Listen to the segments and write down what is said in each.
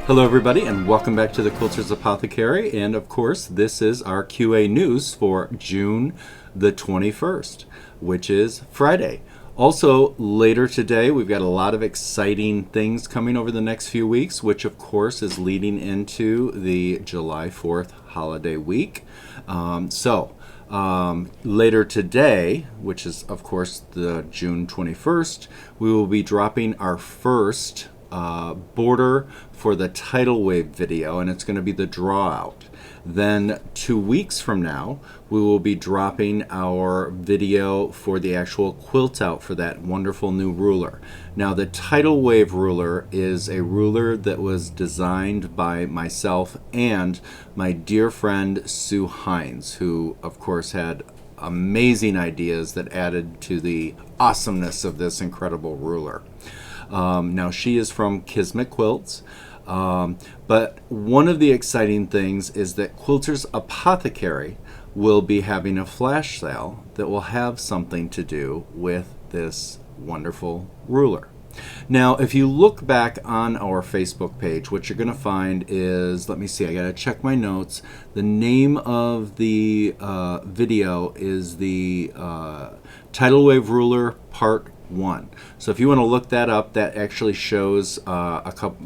Hello everybody and welcome back to the Quilters Apothecary, and of course this is our QA news for June the 21st, which is Friday. Also later today we've got a lot of exciting things coming over the next few weeks, which of course is leading into the July 4th holiday week. Later today, which is of course the June 21st, we will be dropping our first border for the Tidal Wave video, and it's going to be the draw out. Then 2 weeks from now we will be dropping our video for the actual quilt out for that wonderful new ruler. Now the Tidal Wave ruler is a ruler that was designed by myself and my dear friend Sue Hines, who of course had amazing ideas that added to the awesomeness of this incredible ruler. Now she is from Kismet Quilts, but one of the exciting things is that Quilters Apothecary will be having a flash sale that will have something to do with this wonderful ruler. Now if you look back on our Facebook page, what you're going to find is, let me see, I got to check my notes. The name of the video is the Tidal Wave Ruler Part 1. So if you want to look that up, that actually shows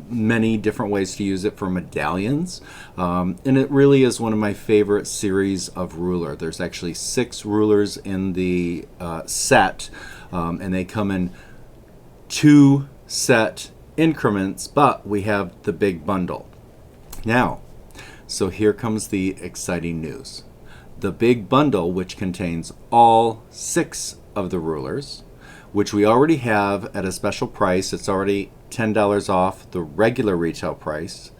many different ways to use it for medallions, and it really is one of my favorite series of ruler. There's actually 6 rulers in the set, and they come in 2 set increments, but we have the big bundle. Now, so here comes the exciting news. The big bundle, which contains all 6 of the rulers, which we already have at a special price. It's already $10 off the regular retail price,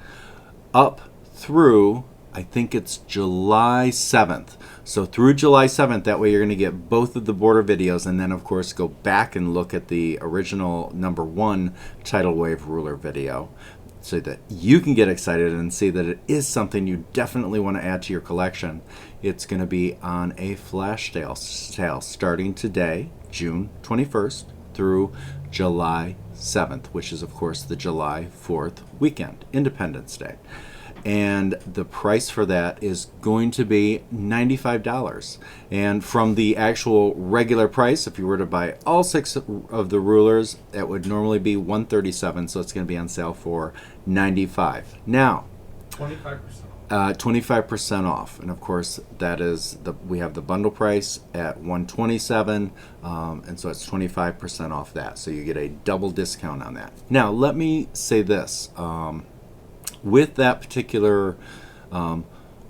up through, I think it's July 7th. So through July 7th, that way you're going to get both of the border videos, and then of course go back and look at the original #1 Tidal Wave ruler video, so that you can get excited and see that it is something you definitely want to add to your collection. It's going to be on a flash sale starting today, June 21st, through July 7th, which is of course the July 4th weekend, Independence Day. And the price for that is going to be $95. And from the actual regular price, if you were to buy all 6 of the rulers, it would normally be $137, so it's going to be on sale for $95. Now, 25% off, and of course that is we have the bundle price at $127, and so it's 25% off that, so you get a double discount on that. Now let me say this, with that particular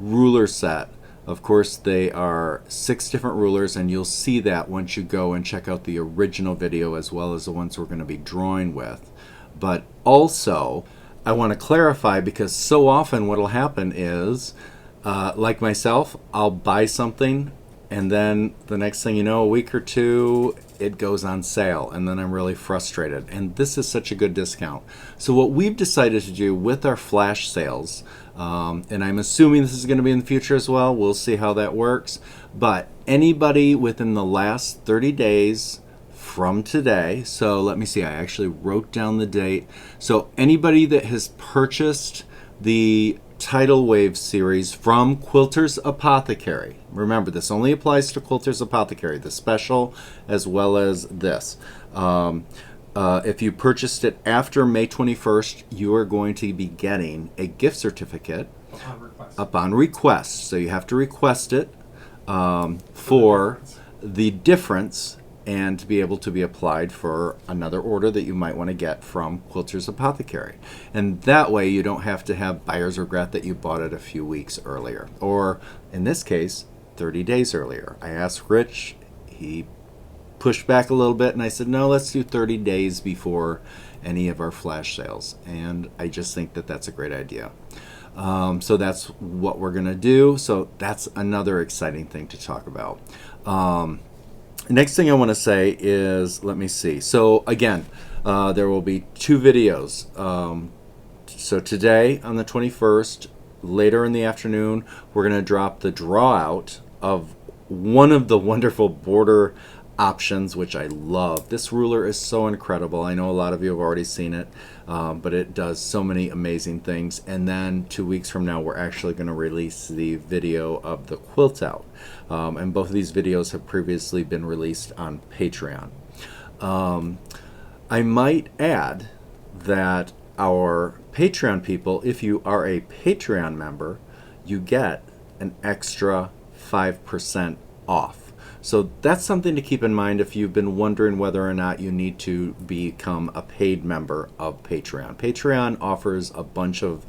ruler set, of course they are 6 different rulers, and you'll see that once you go and check out the original video as well as the ones we're going to be drawing with. But also I want to clarify, because so often what will happen is, like myself, I'll buy something and then the next thing you know, a week or 2, it goes on sale, and then I'm really frustrated. And this is such a good discount. So what we've decided to do with our flash sales, and I'm assuming this is going to be in the future as well, we'll see how that works, but anybody within the last 30 days from today, so let me see, I actually wrote down the date. So anybody that has purchased the Tidal Wave series from Quilters Apothecary, remember this only applies to Quilters Apothecary, the special as well as this. If you purchased it after May 21st, you are going to be getting a gift certificate upon request. So you have to request it for the difference, and to be able to be applied for another order that you might want to get from Quilters Apothecary. And that way you don't have to have buyer's regret that you bought it a few weeks earlier, or in this case 30 days earlier. I asked Rich, he pushed back a little bit, and I said no, let's do 30 days before any of our flash sales, and I just think that that's a great idea. So that's what we're gonna do. So that's another exciting thing to talk about. Next thing I want to say is, let me see. So again, there will be 2 videos. So today on the 21st, later in the afternoon, we're going to drop the draw out of one of the wonderful border options, which I love. This ruler is so incredible. I know a lot of you have already seen it, but it does so many amazing things. And then 2 weeks from now, we're actually going to release the video of the quilt out. And both of these videos have previously been released on Patreon. I might add that our Patreon people, if you are a Patreon member, you get an extra 5% off. So that's something to keep in mind if you've been wondering whether or not you need to become a paid member of Patreon. Patreon offers a bunch of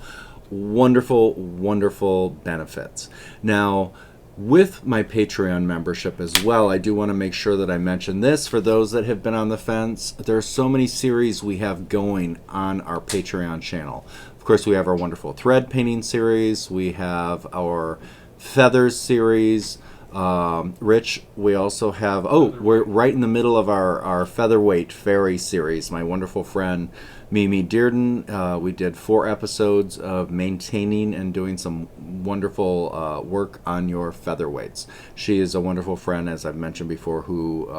wonderful, wonderful benefits. Now, with my Patreon membership as well, I do want to make sure that I mention this for those that have been on the fence. There are so many series we have going on our Patreon channel. Of course, we have our wonderful thread painting series. We have our feathers series. Rich, we also have, we're right in the middle of our featherweight fairy series. My wonderful friend Mimi Dearden, we did 4 episodes of maintaining and doing some wonderful work on your featherweights. She is a wonderful friend, as I've mentioned before, who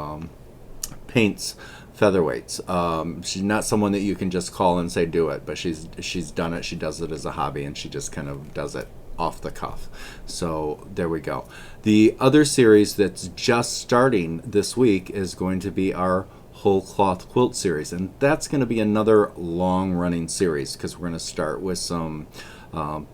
paints featherweights. She's not someone that you can just call and say do it, but she's done it. She does it as a hobby, and she just kind of does it off the cuff. So there we go. The other series that's just starting this week is going to be our whole cloth quilt series, and that's going to be another long running series because we're going to start with some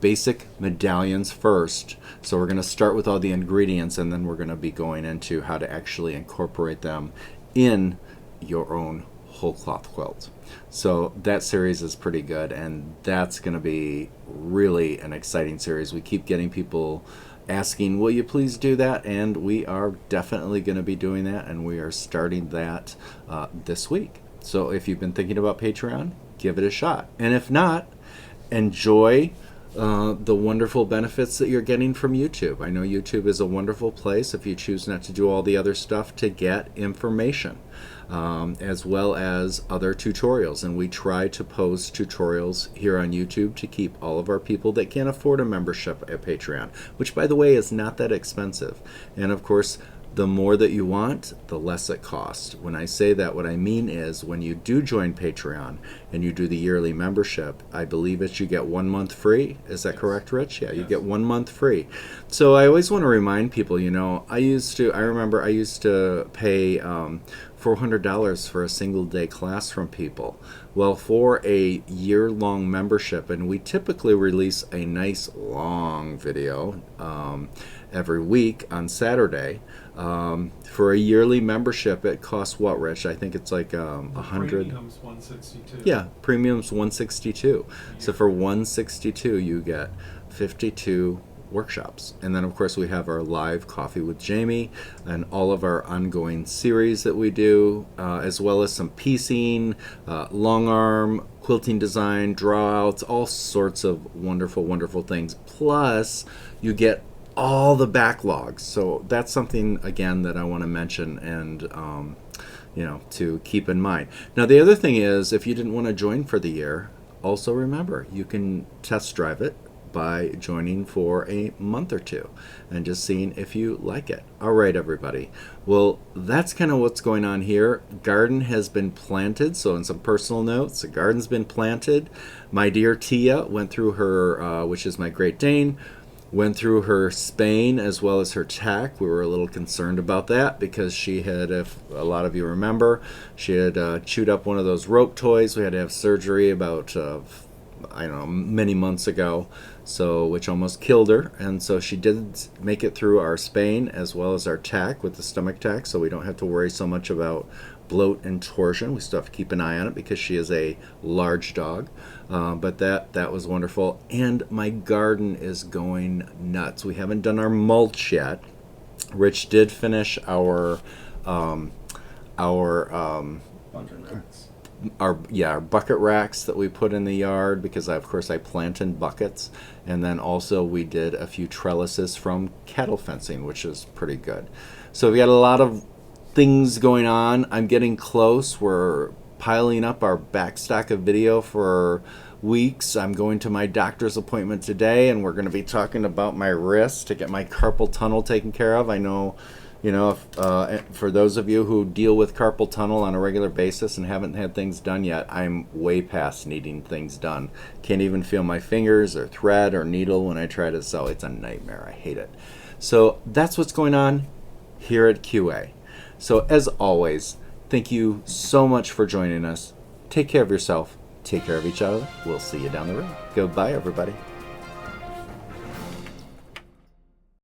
basic medallions first. So we're going to start with all the ingredients, and then we're going to be going into how to actually incorporate them in your own whole cloth quilt. So that series is pretty good, and that's going to be really an exciting series. We keep getting people asking, will you please do that? And we are definitely going to be doing that, and we are starting that this week. So if you've been thinking about Patreon, give it a shot. And if not, enjoy the wonderful benefits that you're getting from YouTube. I know YouTube is a wonderful place if you choose not to do all the other stuff to get information. As well as other tutorials, and we try to post tutorials here on YouTube to keep all of our people that can't afford a membership at Patreon, which by the way is not that expensive. And of course, the more that you want, the less it costs. When I say that, what I mean is when you do join Patreon and you do the yearly membership, I believe that you get 1 month free. Is that correct, Rich? Yeah, you get 1 month free. So I always want to remind people, you know, I remember I used to pay $400 for a single day class from people. Well, for a year-long membership, and we typically release a nice long video every week on Saturday. For a yearly membership, it costs what, Rich? I think it's like 100. Premium's $162. Yeah, premium's $162. Yeah. So for $162, you get 52 workshops. And then of course we have our live coffee with Jamie and all of our ongoing series that we do, as well as some piecing, long arm, quilting design, drawouts, all sorts of wonderful, wonderful things. Plus you get all the backlogs. So that's something again that I want to mention and you know, to keep in mind. Now the other thing is, if you didn't want to join for the year, also remember you can test drive it by joining for a month or two and just seeing if you like it. All right, everybody. Well, that's kind of what's going on here. Garden has been planted. So in some personal notes, the garden's been planted. My dear Tia went through her, which is my Great Dane, went through her spane as well as her tack. We were a little concerned about that because she had, if a lot of you remember, she had chewed up one of those rope toys. We had to have surgery about I don't know, many months ago, so which almost killed her. And so she did make it through our spane as well as our tack with the stomach tack, so we don't have to worry so much about bloat and torsion. We still have to keep an eye on it because she is a large dog, but that was wonderful. And my garden is going nuts. We haven't done our mulch yet. Rich did finish our bucket racks that we put in the yard because of course I plant in buckets, and then also we did a few trellises from cattle fencing, which is pretty good. So we got a lot of things going on. I'm getting close. We're piling up our backstock of video for weeks. I'm going to my doctor's appointment today, and we're going to be talking about my wrist to get my carpal tunnel taken care of. I know You know, for those of you who deal with carpal tunnel on a regular basis and haven't had things done yet, I'm way past needing things done. Can't even feel my fingers or thread or needle when I try to sew. It's a nightmare. I hate it. So that's what's going on here at QA. So as always, thank you so much for joining us. Take care of yourself. Take care of each other. We'll see you down the road. Goodbye, everybody.